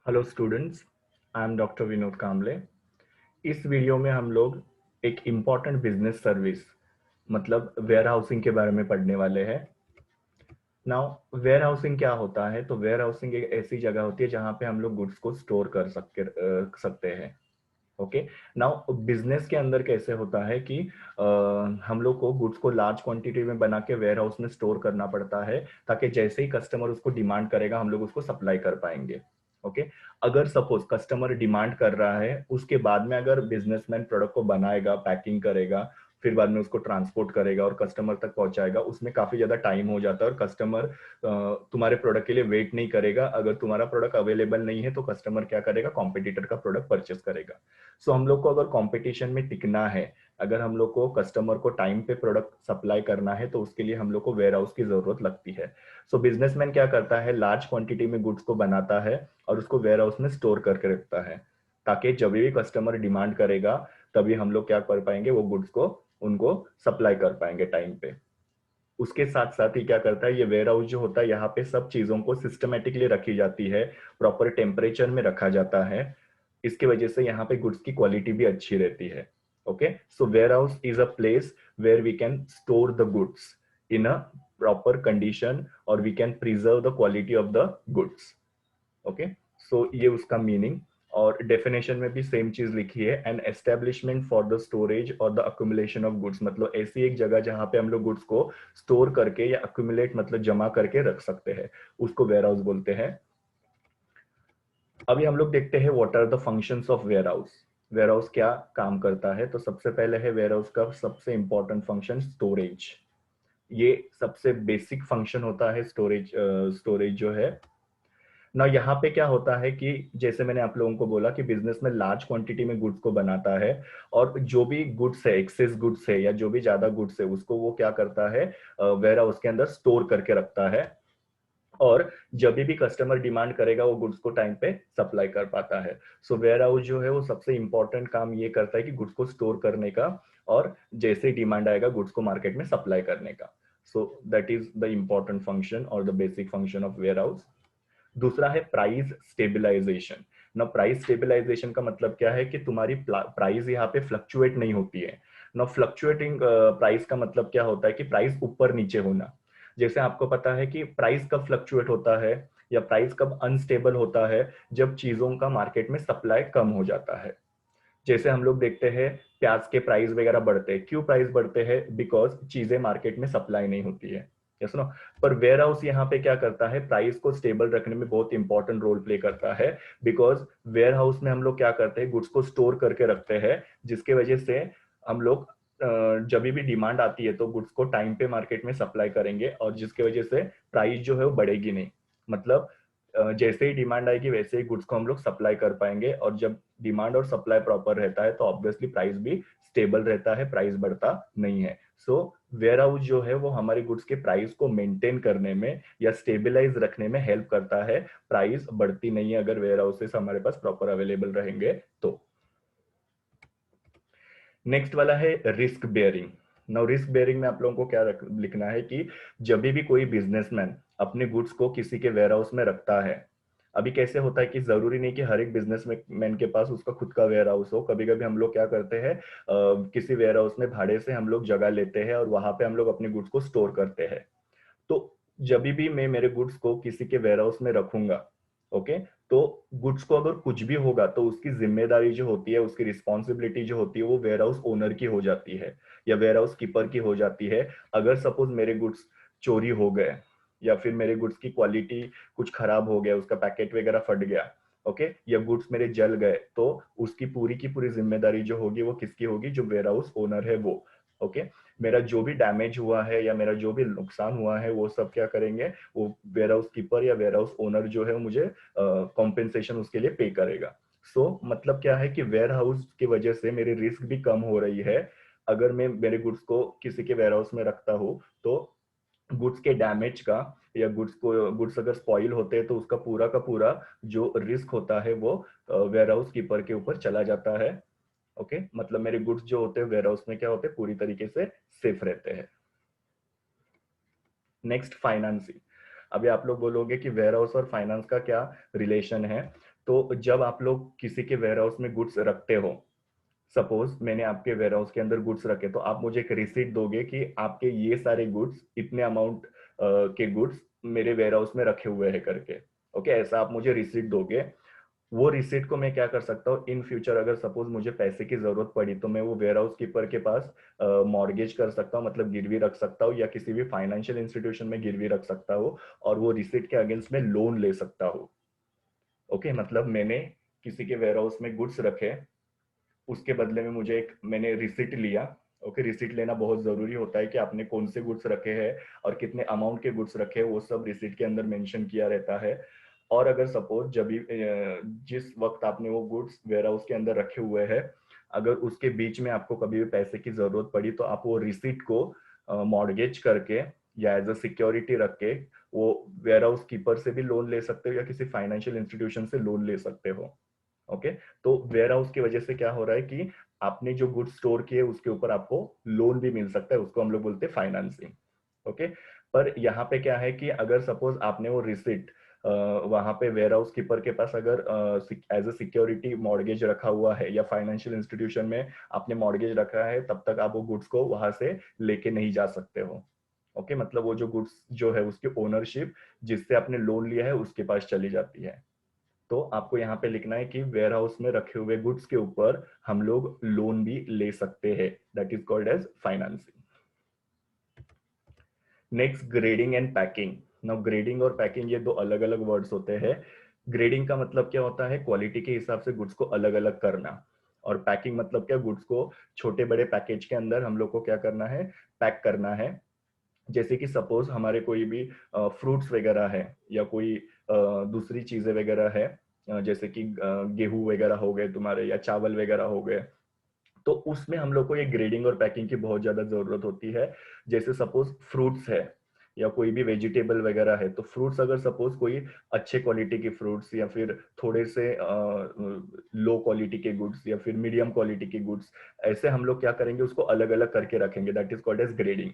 Hello students, I am doctor Vinod Kamle. इस video में हम लोग एक इम्पॉर्टेंट बिजनेस सर्विस मतलब वेयर हाउसिंग के बारे में पढ़ने वाले हैं। नाउ वेयर हाउसिंग क्या होता है? तो वेयर हाउसिंग एक ऐसी जगह होती है जहां पे हम लोग गुड्स को स्टोर कर सकते हैं। ओके। नाउ बिजनेस के अंदर कैसे होता है कि हम लोग को गुड्स को लार्ज क्वांटिटी में बना के वेयर हाउस में स्टोर करना पड़ता है, ताकि जैसे ही कस्टमर उसको डिमांड करेगा हम लोग उसको सप्लाई कर पाएंगे। ओके। अगर सपोज कस्टमर डिमांड कर रहा है, उसके बाद में अगर बिजनेसमैन प्रोडक्ट को बनाएगा, पैकिंग करेगा, फिर बाद में उसको ट्रांसपोर्ट करेगा और कस्टमर तक पहुंचाएगा, उसमें काफी ज्यादा टाइम हो जाता है और कस्टमर तुम्हारे प्रोडक्ट के लिए वेट नहीं करेगा। अगर तुम्हारा प्रोडक्ट अवेलेबल नहीं है तो कस्टमर क्या करेगा? कॉम्पिटिटर का प्रोडक्ट परचेस करेगा। सो हम लोग को अगर कंपटीशन में टिकना है, अगर हम लोग को कस्टमर को टाइम पे प्रोडक्ट सप्लाई करना है, तो उसके लिए हम लोग को वेयर हाउस की जरूरत लगती है। सो बिजनेसमैन क्या करता है? लार्ज क्वांटिटी में गुड्स को बनाता है और उसको वेयर हाउस में स्टोर करके रखता है, ताकि जब भी कस्टमर डिमांड करेगा तभी हम लोग क्या कर पाएंगे? वो गुड्स को उनको सप्लाई कर पाएंगे टाइम पे। उसके साथ साथ ही क्या करता है, ये वेयर हाउस जो होता है, यहाँ पे सब चीजों को सिस्टमेटिकली रखी जाती है, प्रॉपर टेम्परेचर में रखा जाता है। इसकी वजह से यहाँ पे गुड्स की क्वालिटी भी अच्छी रहती है। Okay. So warehouse is a place where we can store the goods in a proper condition और we can preserve the quality of the goods. Okay. So ये उसका मीनिंग। और डेफिनेशन में भी सेम चीज लिखी है, an establishment for the storage और द अक्यूमुलेशन ऑफ गुड्स, मतलब ऐसी एक जगह जहां पे हम लोग गुड्स को स्टोर करके या अक्यूमुलेट मतलब जमा करके रख सकते हैं, उसको वेयर हाउस बोलते हैं। अभी हम लोग देखते हैं what are the functions of warehouse. Warehouse क्या काम करता है? तो सबसे पहले है वेयर हाउस का सबसे इंपॉर्टेंट फंक्शन स्टोरेज। ये सबसे बेसिक फंक्शन होता है स्टोरेज। स्टोरेज जो है ना, यहाँ पे क्या होता है कि जैसे मैंने आप लोगों को बोला कि बिजनेस में लार्ज क्वांटिटी में गुड्स को बनाता है, और जो भी गुड्स है, एक्सेस गुड्स है या जो भी ज्यादा गुड्स है, उसको वो क्या करता है? वेयर हाउस के अंदर स्टोर करके रखता है। और जब भी कस्टमर डिमांड करेगा वो गुड्स को टाइम पे सप्लाई कर पाता है। सो वेयर हाउस जो है वो सबसे इंपॉर्टेंट काम ये करता है कि गुड्स को स्टोर करने का, और जैसे ही डिमांड आएगा गुड्स को मार्केट में सप्लाई करने का। So that is the important function और the basic function of warehouse. दूसरा है प्राइस स्टेबलाइजेशन। ना प्राइस स्टेबलाइजेशन का मतलब क्या है कि तुम्हारी प्राइस यहाँ पे फ्लक्चुएट नहीं होती है। ना फ्लक्चुएटिंग प्राइस का मतलब क्या होता है कि प्राइस ऊपर नीचे होना। जैसे आपको पता है कि प्राइस कब फ्लक्चुएट होता है या प्राइस कब अनस्टेबल होता है? जब चीजों का मार्केट में सप्लाई कम हो जाता है। जैसे हम लोग देखते हैं प्याज के प्राइस वगैरह बढ़ते हैं, क्यों प्राइस बढ़ते हैं? बिकॉज चीजें मार्केट में सप्लाई नहीं होती है। Yes no. पर वेयर हाउस यहाँ पे क्या करता है? प्राइस को स्टेबल रखने में बहुत इंपॉर्टेंट रोल प्ले करता है। बिकॉज वेयर हाउस में हम लोग क्या करते हैं? गुड्स को स्टोर करके रखते हैं, जिसके वजह से हम लोग जब भी डिमांड आती है तो गुड्स को टाइम पे मार्केट में सप्लाई करेंगे, और जिसके वजह से प्राइस जो है वो बढ़ेगी नहीं। मतलब जैसे ही डिमांड आएगी वैसे ही गुड्स को हम लोग सप्लाई कर पाएंगे, और जब डिमांड और सप्लाई प्रॉपर रहता है तो ऑब्वियसली प्राइस भी स्टेबल रहता है, प्राइस बढ़ता नहीं है। सो वेयर हाउस जो है वो हमारे गुड्स के प्राइस को मेंटेन करने में या स्टेबलाइज रखने में हेल्प करता है। प्राइस बढ़ती नहीं है अगर वेयर हाउसेस हमारे पास प्रॉपर अवेलेबल रहेंगे तो। नेक्स्ट वाला है risk bearing. Now risk bearing में आप लोगों को क्या लिखना है कि जब भी कोई बिजनेसमैन अपने गुड्स को किसी के वेयर हाउस में रखता है, अभी कैसे होता है कि जरूरी नहीं कि हर एक बिजनेसमैन के पास उसका खुद का वेयर हाउस हो। कभी कभी हम लोग क्या करते हैं, किसी वेयर हाउस में भाड़े से हम लोग जगह लेते हैं और वहां पे हम लोग अपने गुड्स को स्टोर करते हैं। तो जब भी मैं मेरे गुड्स को किसी के वेयर हाउस में रखूंगा, ओके, तो गुड्स को अगर कुछ भी होगा तो उसकी जिम्मेदारी जो होती है, उसकी रिस्पॉन्सिबिलिटी जो होती है, वो वेयर हाउस ओनर की हो जाती है या वेयर हाउस कीपर की हो जाती है। अगर सपोज मेरे गुड्स चोरी हो गए या फिर मेरे गुड्स की क्वालिटी कुछ खराब हो गया, उसका पैकेट वगैरह फट गया, ओके, या गुड्स मेरे जल गए, तो उसकी पूरी की पूरी जिम्मेदारी जो होगी वो किसकी होगी? जो वेयर हाउस ओनर है वो। ओके। मेरा जो भी डैमेज हुआ है या मेरा जो भी नुकसान हुआ है वो सब क्या करेंगे? वो वेयर हाउस कीपर या वेयर हाउस ओनर जो है वो मुझे कॉम्पेंसेशन उसके लिए पे करेगा। मतलब क्या है कि वेयर हाउस की वजह से मेरी रिस्क भी कम हो रही है। अगर मैं मेरे गुड्स को किसी के वेयर हाउस में रखता हूँ तो गुड्स के डैमेज का या गुड्स अगर स्पॉइल होते हैं तो उसका पूरा जो रिस्क होता है वो वेयर हाउस कीपर के ऊपर चला जाता है। ओके। मतलब मेरे गुड्स जो होते हैं वेयर हाउस में क्या होते हैं? पूरी तरीके से सेफ रहते हैं। Next financing. अभी आप लोग बोलोगे कि वेयर हाउस और फाइनेंस का क्या रिलेशन है। तो जब आप लोग किसी के वेयर हाउस में गुड्स रखते हो, सपोज मैंने आपके वेयर हाउस के अंदर गुड्स रखे, तो आप मुझे एक रिसीट दोगे कि आपके ये सारे गुड्स इतने अमाउंट के गुड्स मेरे वेयर हाउस में रखे हुए हैं करके। ओके, ऐसा आप मुझे रिसीट दोगे। वो रिसीट को मैं क्या कर सकता हूँ, इन फ्यूचर अगर सपोज मुझे पैसे की जरूरत पड़ी तो मैं वो वेयर हाउस कीपर के पास मॉर्गेज कर सकता हूँ, मतलब गिरवी रख सकता हूँ, या किसी भी फाइनेंशियल इंस्टीट्यूशन में गिरवी रख सकता हूँ, और वो रिसीट के अगेंस्ट में लोन ले सकता हूँ। ओके, मतलब मैंने किसी के वेयर हाउस में गुड्स रखे, उसके बदले में मुझे एक मैंने रिसिट लिया। ओके, रिसिट लेना बहुत जरूरी होता है कि आपने कौन से गुड्स रखे हैं और कितने अमाउंट के गुड्स रखे हैं, वो सब रिसिट के अंदर मेंशन किया रहता है। और अगर सपोज जब भी जिस वक्त आपने वो गुड्स वेयर हाउस के अंदर रखे हुए हैं, अगर उसके बीच में आपको कभी भी पैसे की जरूरत पड़ी तो आप वो रिसिट को मॉर्गेज करके या एज अ सिक्योरिटी रख के वो वेयर हाउस कीपर से भी लोन ले सकते हो या किसी फाइनेंशियल इंस्टीट्यूशन से लोन ले सकते हो। ओके, तो वेयर हाउस की वजह से क्या हो रहा है कि आपने जो गुड्स स्टोर किए उसके ऊपर आपको लोन भी मिल सकता है, उसको हम लोग बोलते हैं फाइनेंसिंग। ओके, पर यहाँ पे क्या है कि अगर सपोज आपने वो रिसिट वहां पे वेयर हाउस कीपर के पास अगर एज अ सिक्योरिटी मॉर्गेज रखा हुआ है या फाइनेंशियल इंस्टीट्यूशन में आपने मॉर्गेज रखा है, तब तक आप वो गुड्स को वहां से लेके नहीं जा सकते हो। ओके, मतलब वो जो गुड्स जो है उसकी ओनरशिप जिससे आपने लोन लिया है उसके पास चली जाती है। तो आपको यहाँ पे लिखना है कि वेयर हाउस में रखे हुए गुड्स के ऊपर हम लोग लोन भी ले सकते हैं, that is called as financing. Next, grading and packing. Now grading और पैकिंग ये दो अलग अलग वर्ड्स होते हैं। ग्रेडिंग का मतलब क्या होता है, क्वालिटी के हिसाब से गुड्स को अलग अलग करना। और पैकिंग मतलब क्या, गुड्स को छोटे बड़े पैकेज के अंदर हम लोग को क्या करना है, पैक करना है। जैसे कि सपोज हमारे कोई भी फ्रूट्स वगैरह है या कोई दूसरी चीजें वगैरह है, जैसे कि गेहूं वगैरह हो गए तुम्हारे या चावल वगैरह हो गए, तो उसमें हम लोग को ये ग्रेडिंग और पैकिंग की बहुत ज्यादा जरूरत होती है। जैसे सपोज फ्रूट्स है या कोई भी वेजिटेबल वगैरह है, तो फ्रूट्स अगर सपोज कोई अच्छे क्वालिटी के फ्रूट्स या फिर थोड़े से लो क्वालिटी के गुड्स या फिर मीडियम क्वालिटी के गुड्स, ऐसे हम लोग क्या करेंगे, उसको अलग अलग करके रखेंगे, that is called as grading.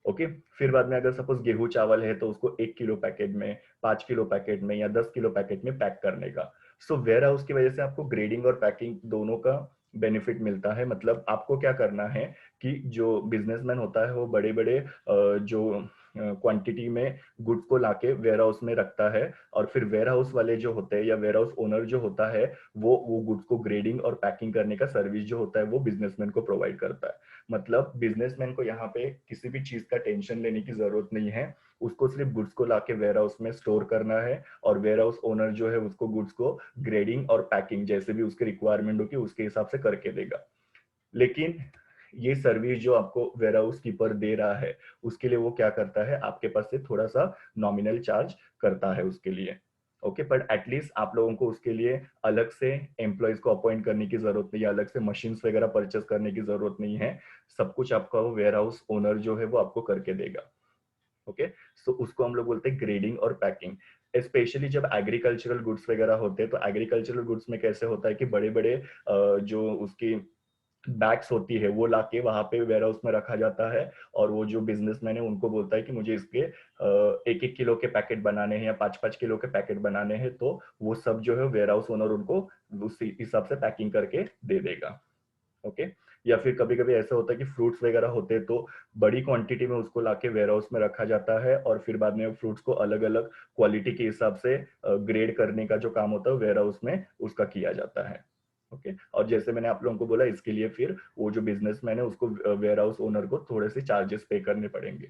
Okay, फिर बाद में अगर सपोज गेहूं चावल है तो उसको 1 किलो पैकेट में, 5 किलो पैकेट में या 10 किलो पैकेट में पैक करने का। सो वेयर हाउस की वजह से आपको ग्रेडिंग और पैकिंग दोनों का बेनिफिट मिलता है। मतलब आपको क्या करना है कि जो बिजनेसमैन होता है वो बड़े बड़े जो क्वांटिटी में गुड्स को लाके वेयर हाउस में रखता है, और फिर वेयर हाउस वाले जो होते हैं या वेयर हाउस ओनर जो होता है वो गुड्स को ग्रेडिंग और पैकिंग करने का सर्विस जो होता है वो बिजनेसमैन को प्रोवाइड करता है। मतलब बिजनेसमैन को यहाँ पे किसी भी चीज का टेंशन लेने की जरूरत नहीं है, उसको सिर्फ गुड्स को लाके वेयर हाउस में स्टोर करना है, और वेयर हाउस ओनर जो है उसको गुड्स को ग्रेडिंग और पैकिंग जैसे भी उसकी रिक्वायरमेंट होगी उसके हिसाब से करके देगा। लेकिन ये सर्विस जो आपको वेयर हाउस कीपर दे रहा है, उसके लिए वो क्या करता है, आपके पास से थोड़ा सा नॉमिनल चार्ज करता है उसके लिए। ओके, बट एटलीस्ट आप लोगों को उसके लिए अलग से एम्प्लॉयज को अपॉइंट करने की जरूरत नहीं है, अलग से मशीन्स वगैरह परचेस करने की जरूरत नहीं है। सब कुछ आपका वो वेयर हाउस ओनर जो है वो आपको करके देगा। ओके, सो उसको हम लोग बोलते हैं ग्रेडिंग और पैकिंग। स्पेशली जब एग्रीकल्चरल गुड्स वगैरह होते हैं, तो एग्रीकल्चरल गुड्स में कैसे होता है कि बड़े बड़े जो उसकी बैग्स होती है वो लाके वहां पे वेयर हाउस में रखा जाता है, और वो जो बिजनेसमैन है उनको बोलता है कि मुझे इसके 1-1 किलो के पैकेट बनाने हैं या 5-5 किलो के पैकेट बनाने हैं, तो वो सब जो है वेयर हाउस ओनर उनको उसी हिसाब से पैकिंग करके दे देगा। ओके, या फिर कभी कभी ऐसा होता है कि फ्रूट्स वगैरह होते हैं, तो बड़ी क्वांटिटी में उसको लाके वेयर हाउस में रखा जाता है, और फिर बाद में फ्रूट्स को अलग अलग क्वालिटी के हिसाब से ग्रेड करने का जो काम होता है वेयर हाउस में उसका किया जाता है। ओके, और जैसे मैंने आप लोगों को बोला, इसके लिए फिर वो जो बिजनेसमैन है उसको वेयर हाउस ओनर को थोड़े से चार्जेस पे करने पड़ेंगे।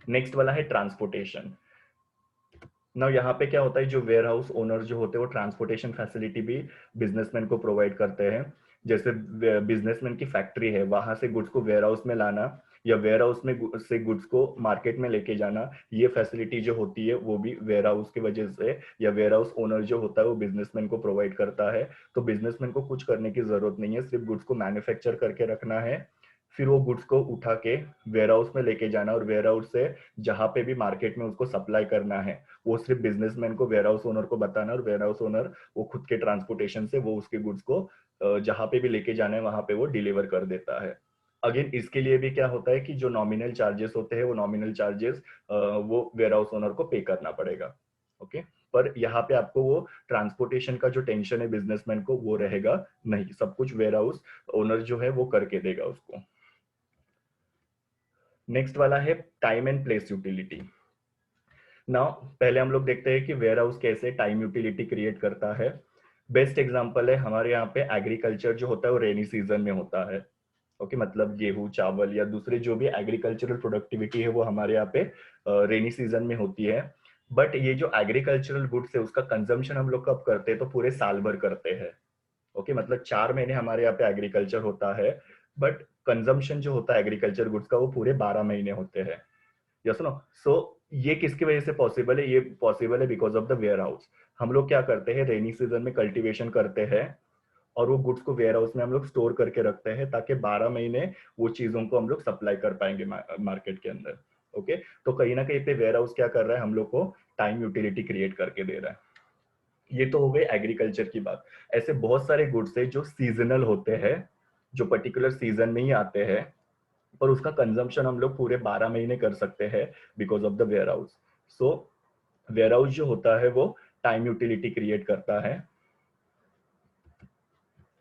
नेक्स्ट वाला है ट्रांसपोर्टेशन। ना यहाँ पे क्या होता है, जो वेयर हाउस ओनर जो होते हैं वो ट्रांसपोर्टेशन फैसिलिटी भी बिजनेसमैन को प्रोवाइड करते हैं। जैसे बिजनेसमैन की फैक्ट्री है, वहां से गुड्स को वेयर हाउस में लाना या वेयर हाउस में से गुड्स को मार्केट में लेके जाना, ये फैसिलिटी जो होती है वो भी वेयर हाउस की वजह से या वेयर हाउस ओनर जो होता है वो बिजनेसमैन को प्रोवाइड करता है। तो बिजनेसमैन को कुछ करने की जरूरत नहीं है, सिर्फ गुड्स को मैन्युफैक्चर करके रखना है, फिर वो गुड्स को उठा के वेयर हाउस में लेके जाना, और वेयर हाउस से जहां पे भी मार्केट में उसको सप्लाई करना है वो सिर्फ बिजनेसमैन को वेयर हाउस ओनर को बताना, और वेयर हाउस ओनर वो खुद के ट्रांसपोर्टेशन से वो उसके गुड्स को जहां पे भी लेके जाना है वहां पे वो डिलीवर कर देता है। अगेन इसके लिए भी क्या होता है कि जो नॉमिनल चार्जेस होते हैं वो नॉमिनल चार्जेस वो वेयर हाउस ओनर को पे करना पड़ेगा। ओके, पर यहाँ पे आपको वो ट्रांसपोर्टेशन का जो टेंशन है बिजनेसमैन को वो रहेगा नहीं, सब कुछ वेयर हाउस ओनर जो है वो करके देगा उसको। नेक्स्ट वाला है time and place utility. Now पहले हम लोग देखते हैं कि वेयर हाउस कैसे टाइम यूटिलिटी क्रिएट करता है। बेस्ट एग्जांपल है हमारे यहाँ पे एग्रीकल्चर जो होता है वो रेनी सीजन में होता है। ओके, मतलब गेहूं चावल या दूसरे जो भी एग्रीकल्चरल प्रोडक्टिविटी है वो हमारे यहाँ पे रेनी सीजन में होती है। बट ये जो एग्रीकल्चरल गुड्स है उसका कंजम्पशन हम लोग कब करते हैं, तो पूरे साल भर करते हैं। ओके, मतलब 4 महीने हमारे यहाँ पे एग्रीकल्चर होता है, बट कंजम्पशन जो होता है एग्रीकल्चर गुड्स का वो पूरे 12 महीने होते हैं। यस नो, सो ये किसकी वजह से पॉसिबल है, ये पॉसिबल है because of the warehouse. हम लोग क्या करते हैं, रेनी सीजन में कल्टीवेशन करते हैं और वो गुड्स को वेयर हाउस में हम लोग स्टोर करके रखते हैं ताकि 12 महीने वो चीजों को हम लोग सप्लाई कर पाएंगे मार्केट के अंदर। ओके, तो कहीं ना कहीं पे वेयर हाउस क्या कर रहा है, हम लोग को टाइम यूटिलिटी क्रिएट करके दे रहा है। ये तो हो गई एग्रीकल्चर की बात। ऐसे बहुत सारे गुड्स है जो सीजनल होते हैं, जो पर्टिकुलर सीजन में ही आते हैं, और उसका कंजम्पशन हम लोग पूरे 12 महीने कर सकते हैं because of the warehouse. So warehouse जो होता है वो टाइम यूटिलिटी क्रिएट करता है।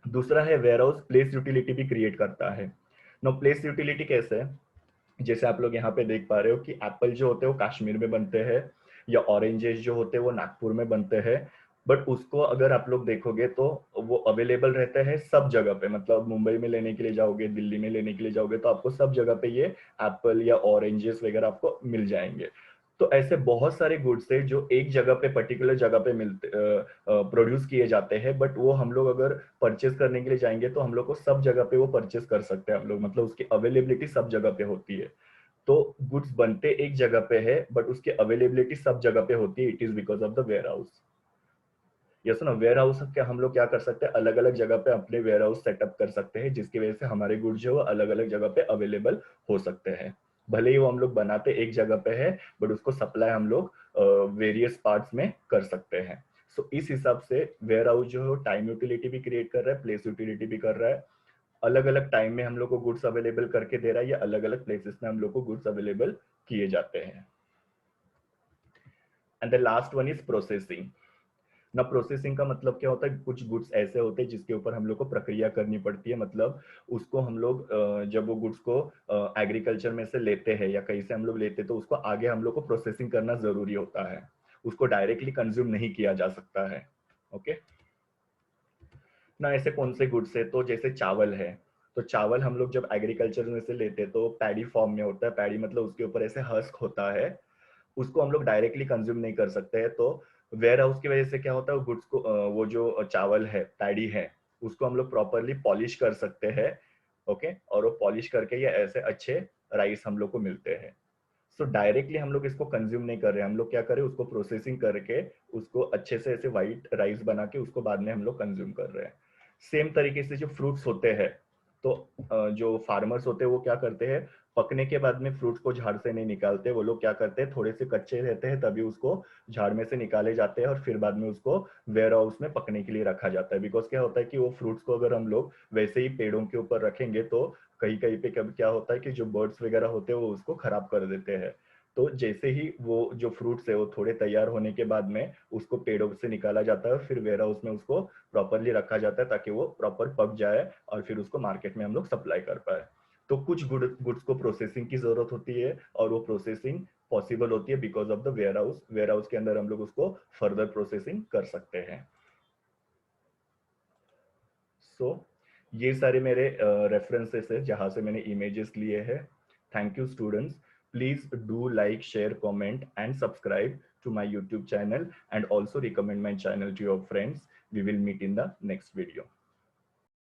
दूसरा है वेयर हाउस प्लेस यूटिलिटी भी क्रिएट करता है। नो प्लेस यूटिलिटी कैसे है, जैसे आप लोग यहाँ पे देख पा रहे हो कि एप्पल जो होते हैं वो कश्मीर में बनते हैं, या ऑरेंजेस जो होते हैं वो नागपुर में बनते हैं। बट उसको अगर आप लोग देखोगे तो वो अवेलेबल रहते हैं सब जगह पे, मतलब मुंबई में लेने के लिए जाओगे, दिल्ली में लेने के लिए जाओगे तो आपको सब जगह पे ये एप्पल या ऑरेंजेस वगैरह आपको मिल जाएंगे। तो ऐसे बहुत सारे गुड्स है जो एक जगह पे पर्टिकुलर जगह पे मिलते प्रोड्यूस किए जाते हैं, बट वो हम लोग अगर परचेज करने के लिए जाएंगे तो हम लोग को सब जगह पे वो परचेज कर सकते हैं हम लोग, मतलब उसकी अवेलेबिलिटी सब जगह पे होती है। तो गुड्स बनते एक जगह पे है बट उसकी अवेलेबिलिटी सब जगह पे होती है, it is because of the warehouse. Yes ना, वेयर हाउस क्या हम लोग क्या कर सकते हैं, अलग अलग जगह पे अपने वेयर हाउस सेटअप कर सकते हैं जिसकी वजह से हमारे गुड्स जो है अलग अलग जगह पे अवेलेबल हो सकते हैं। भले ही वो हम लोग बनाते एक जगह पे है बट उसको सप्लाई हम लोग वेरियस पार्ट्स में कर सकते हैं। सो इस हिसाब से वेयर हाउस जो है टाइम यूटिलिटी भी क्रिएट कर रहा है, प्लेस यूटिलिटी भी कर रहा है। अलग अलग टाइम में हम लोग को गुड्स अवेलेबल करके दे रहा है, या अलग अलग प्लेसेस में हम लोग को गुड्स अवेलेबल किए जाते हैं। And the last one is processing. ना प्रोसेसिंग का मतलब क्या होता है, कुछ गुड्स ऐसे होते हैं जिसके ऊपर हम लोग को प्रक्रिया करनी पड़ती है, मतलब उसको हम लोग जब वो गुड्स को एग्रीकल्चर में से लेते हैं या कहीं से हम लोग लेते हैं तो उसको आगे हम लोग को प्रोसेसिंग करना जरूरी होता है, उसको डायरेक्टली कंज्यूम नहीं किया जा सकता है। ओके, ना ऐसे कौन से गुड्स है, तो जैसे चावल है, तो चावल हम लोग जब एग्रीकल्चर में से लेते हैं तो पैडी फॉर्म में होता है, पैडी मतलब उसके ऊपर ऐसे हस्क होता है, उसको हम लोग डायरेक्टली कंज्यूम नहीं कर सकते हैं। तो वेयर हाउस की वजह से क्या होता है, वो गुड्स को वो जो चावल है पैडी है उसको हम लोग प्रॉपरली पॉलिश कर सकते हैं। ओके, और वो पॉलिश करके ये ऐसे अच्छे राइस हम लोग को मिलते हैं। सो डायरेक्टली हम लोग इसको कंज्यूम नहीं कर रहे हैं, हम लोग क्या करें, उसको प्रोसेसिंग करके उसको अच्छे से ऐसे व्हाइट राइस बना के उसको बाद में हम लोग कंज्यूम कर रहे हैं। सेम तरीके से जो फ्रूट्स होते हैं, तो जो फार्मर्स होते हैं वो क्या करते हैं, पकने के बाद में फ्रूट्स को झाड़ से नहीं निकालते, वो लोग क्या करते हैं, थोड़े से कच्चे रहते हैं तभी उसको झाड़ में से निकाले जाते हैं और फिर बाद में उसको वेयर हाउस में पकने के लिए रखा जाता है। बिकॉज क्या होता है कि वो फ्रूट्स को अगर हम लोग वैसे ही पेड़ों के ऊपर रखेंगे तो कहीं कहीं पे कभी क्या होता है कि जो बर्ड्स वगैरह होते हैं वो उसको खराब कर देते हैं। तो जैसे ही वो जो फ्रूट्स है वो थोड़े तैयार होने के बाद में उसको पेड़ों से निकाला जाता है और फिर वेयर हाउस में उसको प्रॉपरली रखा जाता है ताकि वो प्रॉपर पक जाए और फिर उसको मार्केट में हम लोग सप्लाई कर पाए। तो कुछ गुड्स को प्रोसेसिंग की जरूरत होती है और वो प्रोसेसिंग पॉसिबल होती है because of the warehouse. Warehouse के अंदर हम लोग उसको फर्दर प्रोसेसिंग कर सकते हैं। सो ये सारे मेरे रेफरेंसेस है जहां से मैंने इमेजेस लिए हैं। Thank you students, please do like share comment and subscribe to my YouTube channel and also recommend my channel to your friends. We will meet in the next video.